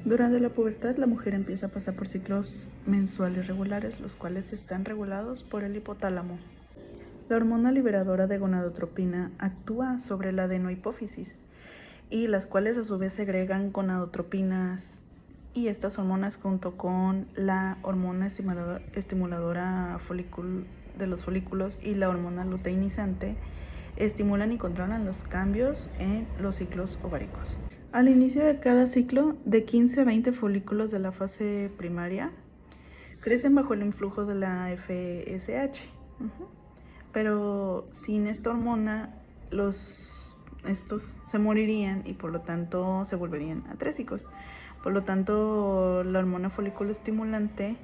Durante la pubertad, la mujer empieza a pasar por ciclos mensuales regulares, los cuales están regulados por el hipotálamo. La hormona liberadora de gonadotropina actúa sobre la adenohipófisis, y las cuales a su vez segregan gonadotropinas, y estas hormonas junto con la hormona estimuladora de los folículos y la hormona luteinizante estimulan y controlan los cambios en los ciclos ováricos. Al inicio de cada ciclo, de 15 a 20 folículos de la fase primaria crecen bajo el influjo de la FSH. Pero sin esta hormona, estos se morirían y por lo tanto se volverían atrésicos. Por lo tanto, la hormona folículo estimulante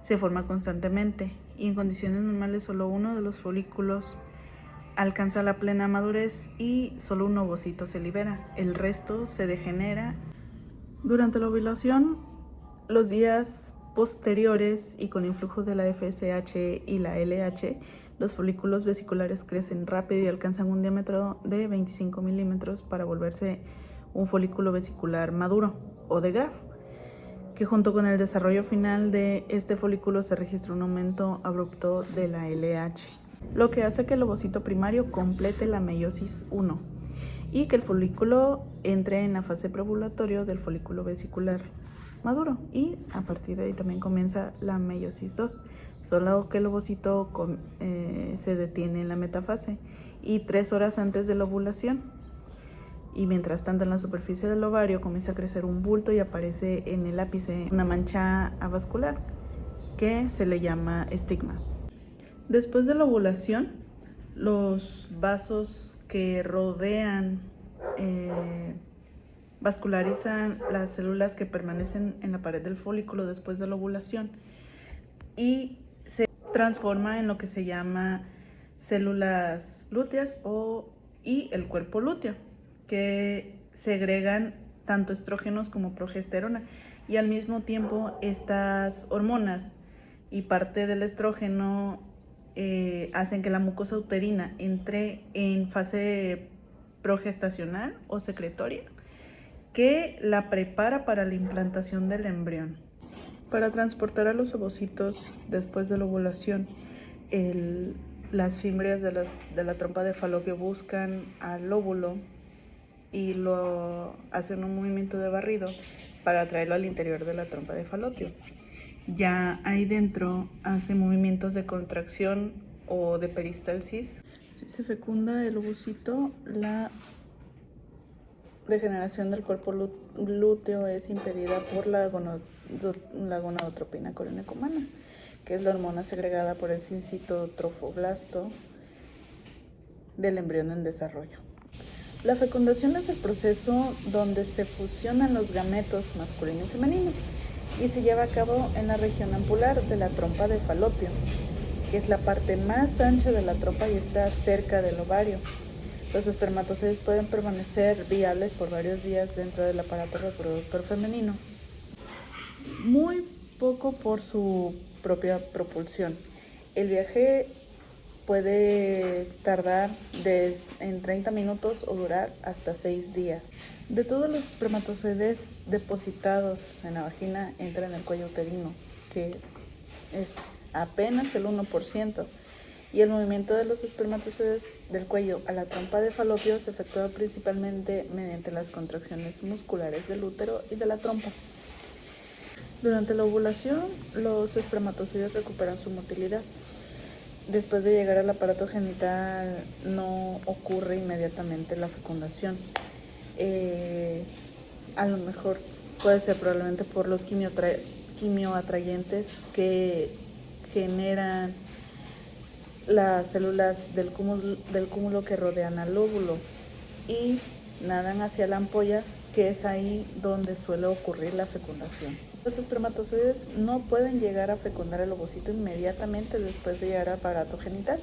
se forma constantemente y en condiciones normales solo uno de los folículos alcanza la plena madurez y solo un ovocito se libera. El resto se degenera. Durante la ovulación, los días posteriores y con influjo de la FSH y la LH, los folículos vesiculares crecen rápido y alcanzan un diámetro de 25 milímetros para volverse un folículo vesicular maduro o de Graf, que junto con el desarrollo final de este folículo se registra un aumento abrupto de la LH, lo que hace que el ovocito primario complete la meiosis 1 y que el folículo entre en la fase preovulatorio del folículo vesicular maduro, y a partir de ahí también comienza la meiosis 2, solo que el ovocito se detiene en la metafase y 3 horas antes de la ovulación. Y mientras tanto en la superficie del ovario comienza a crecer un bulto y aparece en el ápice una mancha avascular que se le llama estigma. Después de la ovulación, los vasos que rodean vascularizan las células que permanecen en la pared del folículo después de la ovulación y se transforma en lo que se llama células lúteas y el cuerpo lúteo, que segregan tanto estrógenos como progesterona, y al mismo tiempo estas hormonas y parte del estrógeno hacen que la mucosa uterina entre en fase progestacional o secretoria, que la prepara para la implantación del embrión. Para transportar a los ovocitos después de la ovulación, las fimbrias de la trompa de falopio buscan al óvulo y lo hacen un movimiento de barrido para traerlo al interior de la trompa de falopio. Ya ahí dentro hace movimientos de contracción o de peristalsis. Si se fecunda el ovocito, la degeneración del cuerpo lúteo es impedida por la gonadotropina corinecomana, que es la hormona segregada por el sincitotrofoblasto del embrión en desarrollo. La fecundación es el proceso donde se fusionan los gametos masculino y femenino y se lleva a cabo en la región ampular de la trompa de falopio, que es la parte más ancha de la trompa y está cerca del ovario. Los espermatozoides pueden permanecer viables por varios días dentro del aparato reproductor femenino, muy poco por su propia propulsión. El viaje puede tardar en 30 minutos o durar hasta 6 días. De todos los espermatozoides depositados en la vagina entra en el cuello uterino, que es apenas el 1%. Y el movimiento de los espermatozoides del cuello a la trompa de falopio se efectúa principalmente mediante las contracciones musculares del útero y de la trompa. Durante la ovulación, los espermatozoides recuperan su motilidad. Después de llegar al aparato genital, no ocurre inmediatamente la fecundación. A lo mejor puede ser probablemente por los quimioatrayentes que generan las células del cúmulo que rodean al óvulo y nadan hacia la ampolla, que es ahí donde suele ocurrir la fecundación. Los espermatozoides no pueden llegar a fecundar el ovocito inmediatamente después de llegar al aparato genital,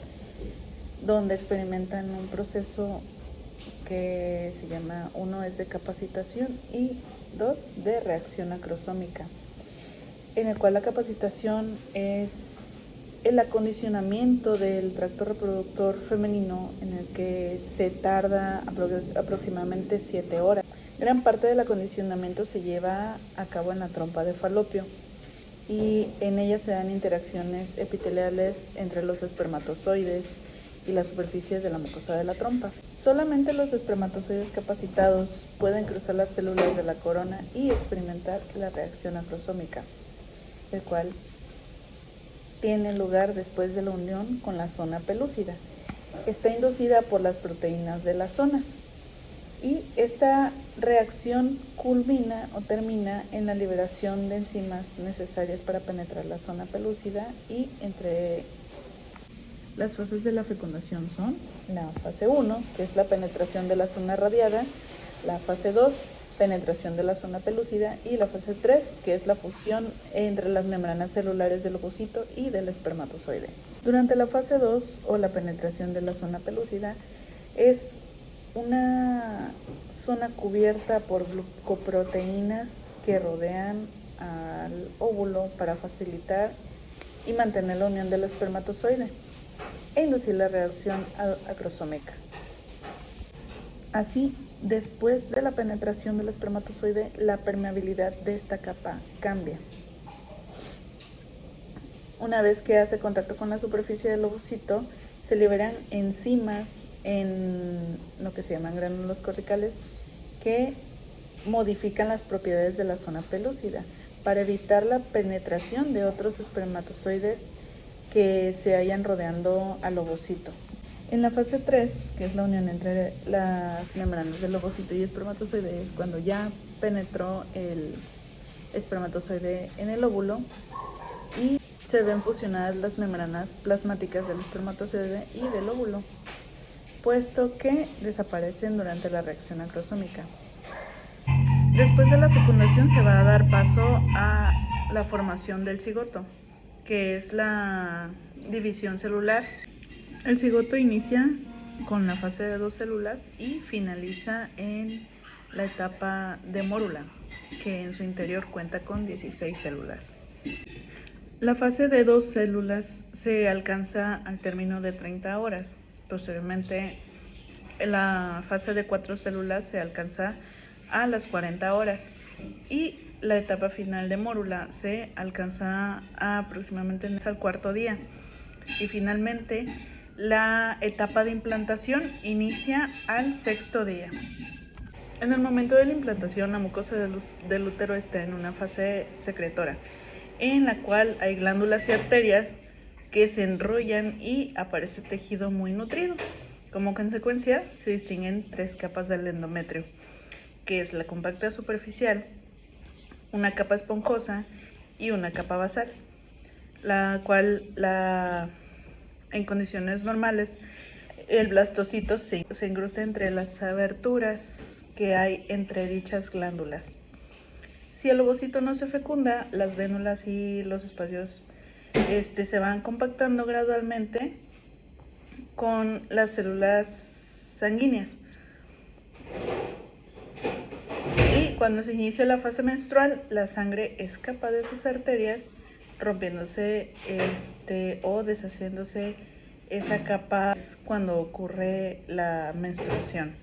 donde experimentan un proceso que se llama, 1 es de capacitación y 2 de reacción acrosómica, en el cual la capacitación es el acondicionamiento del tracto reproductor femenino, en el que se tarda aproximadamente 7 horas. Gran parte del acondicionamiento se lleva a cabo en la trompa de falopio y en ella se dan interacciones epiteliales entre los espermatozoides y la superficie de la mucosa de la trompa. Solamente los espermatozoides capacitados pueden cruzar las células de la corona y experimentar la reacción acrosómica, el cual tiene lugar después de la unión con la zona pelúcida. Está inducida por las proteínas de la zona y esta reacción culmina o termina en la liberación de enzimas necesarias para penetrar la zona pelúcida, y entre las fases de la fecundación son la fase 1, que es la penetración de la zona radiada, la fase 2, penetración de la zona pelúcida, y la fase 3, que es la fusión entre las membranas celulares del ovocito y del espermatozoide. Durante la fase 2 o la penetración de la zona pelúcida es una zona cubierta por glucoproteínas que rodean al óvulo para facilitar y mantener la unión del espermatozoide e inducir la reacción acrosómica. Así, después de la penetración del espermatozoide, la permeabilidad de esta capa cambia. Una vez que hace contacto con la superficie del ovocito, se liberan enzimas en lo que se llaman gránulos corticales que modifican las propiedades de la zona pelúcida para evitar la penetración de otros espermatozoides que se hallan rodeando al ovocito. En la fase 3, que es la unión entre las membranas del ovocito y espermatozoide, es cuando ya penetró el espermatozoide en el óvulo y se ven fusionadas las membranas plasmáticas del espermatozoide y del óvulo, puesto que desaparecen durante la reacción acrosómica. Después de la fecundación se va a dar paso a la formación del cigoto, que es la división celular. El cigoto inicia con la fase de 2 células y finaliza en la etapa de mórula, que en su interior cuenta con 16 células. La fase de 2 células se alcanza al término de 30 horas. Posteriormente, la fase de 4 células se alcanza a las 40 horas y la etapa final de mórula se alcanza aproximadamente al cuarto día. Y finalmente, la etapa de implantación inicia al sexto día. En el momento de la implantación, la mucosa del útero está en una fase secretora, en la cual hay glándulas y arterias que se enrollan y aparece tejido muy nutrido. Como consecuencia, se distinguen 3 capas del endometrio, que es la compacta superficial, una capa esponjosa y una capa basal, la cual en condiciones normales el blastocito se incrusta entre las aberturas que hay entre dichas glándulas. Si el ovocito no se fecunda, las vénulas y los espacios se van compactando gradualmente con las células sanguíneas. Y cuando se inicia la fase menstrual, la sangre escapa de sus arterias, rompiéndose o deshaciéndose esa capa cuando ocurre la menstruación.